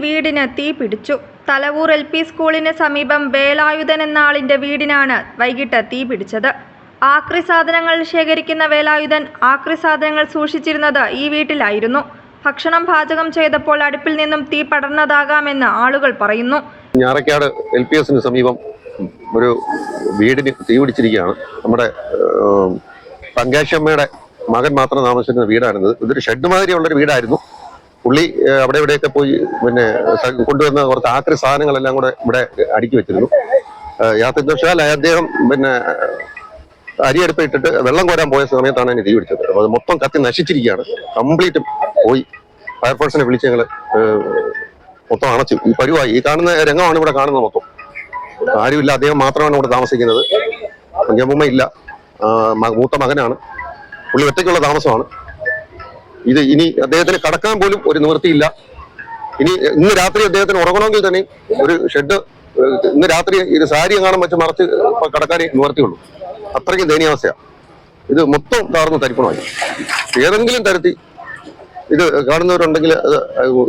വീടിന് തീ പിടിച്ചു. തലവൂർ LP സ്കൂളിന് സമീപം വേലായുധൻ എന്ന ആളിന്റെ വീടിനാണ് വൈകിട്ട് തീ പിടിച്ചത്. ആക്രി സാധനങ്ങൾ ശേഖരിക്കുന്ന വേലായുധൻ ആക്രി സാധനങ്ങൾ സൂക്ഷിച്ചിരുന്നത് ഈ വീട്ടിലായിരുന്നു. ഭക്ഷണം പാചകം ചെയ്തപ്പോൾ അടുപ്പിൽ നിന്നും തീ പടർന്നതാകാമെന്ന് ആളുകൾ പറയുന്നു. ഞാറക്കാട് LPSന് സമീപം ഒരു വീടിന് തീ പിടിച്ചിരിക്കുകയാണ്. നമ്മുടെ പങ്കാശമ്മയുടെ മകൻ മാത്രം താമസിച്ചിരുന്ന വീടായിരുന്നത്. ഇതൊരു ഷെഡ് മാതിരിയുള്ളൊരു വീടായിരുന്നു. പുള്ളി അവിടെ ഇവിടെയൊക്കെ പോയി കൊണ്ടുവന്ന കുറച്ച് ആക്രി സാധനങ്ങളെല്ലാം കൂടെ ഇവിടെ അടുക്കി വെച്ചിരുന്നു. യാത്രവശാൽ അദ്ദേഹം അരിയടുപ്പ് ഇട്ടിട്ട് വെള്ളം കോരാൻ പോയ സമയത്താണ് അതിന് തീ പിടിച്ചത്. അപ്പോൾ അത് മൊത്തം കത്തി നശിച്ചിരിക്കുകയാണ്. കംപ്ലീറ്റ് പോയി. ഫയർഫോഴ്സിനെ വിളിച്ച് ഞങ്ങൾ മൊത്തം അണച്ചു. ഈ പരിവായി ഈ കാണുന്ന രംഗമാണ് ഇവിടെ കാണുന്നത്. മൊത്തം ആരുമില്ല, അദ്ദേഹം മാത്രമാണ് ഇവിടെ താമസിക്കുന്നത്. കുഞ്ഞമ്മ ഇല്ല, മൂത്ത മകനാണ്. പുള്ളി ഒറ്റയ്ക്കുള്ള താമസമാണ്. ഇത് ഇനി അദ്ദേഹത്തിന് കടക്കാൻ പോലും ഒരു നിവൃത്തിയില്ല. ഇന്ന് രാത്രി അദ്ദേഹത്തിന് ഉറങ്ങണമെങ്കിൽ തന്നെ ഒരു ഷെഡ് ഇന്ന് രാത്രി ഇത് സാരി കാണാൻ വെച്ച് മറച്ച് കടക്കാനേ നിവർത്തിയുള്ളൂ. അത്രയ്ക്ക് ദയനീയാവസ്ഥയാണ്. ഇത് മൊത്തം താർന്ന് തരിപ്പണമായി. ഏതെങ്കിലും തരത്തിൽ ഇത് കാണുന്നവരുണ്ടെങ്കിൽ,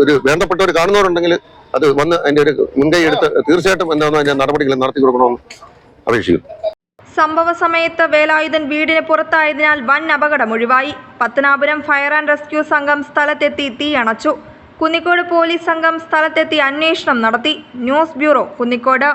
ഒരു വേണ്ടപ്പെട്ടവർ കാണുന്നവരുണ്ടെങ്കിൽ അത് വന്ന് അതിന്റെ ഒരു മുൻകൈ എടുത്ത് തീർച്ചയായിട്ടും എന്താണെന്ന് അതിന്റെ നടപടികൾ നടത്തി കൊടുക്കണമെന്ന് അപേക്ഷിക്കുന്നു. സംഭവ സമയത്ത് വേലായുധൻ വീടിന് പുറത്തായതിനാൽ വൻ അപകടം ഒഴിവായി. പത്തനാപുരം ഫയർ ആൻഡ് റെസ്ക്യൂ സംഘം സ്ഥലത്തെത്തി തീ അണച്ചു. കുന്നിക്കോട് പോലീസ് സംഘം സ്ഥലത്തെത്തി അന്വേഷണം നടത്തി. News bureau, Kunnicode.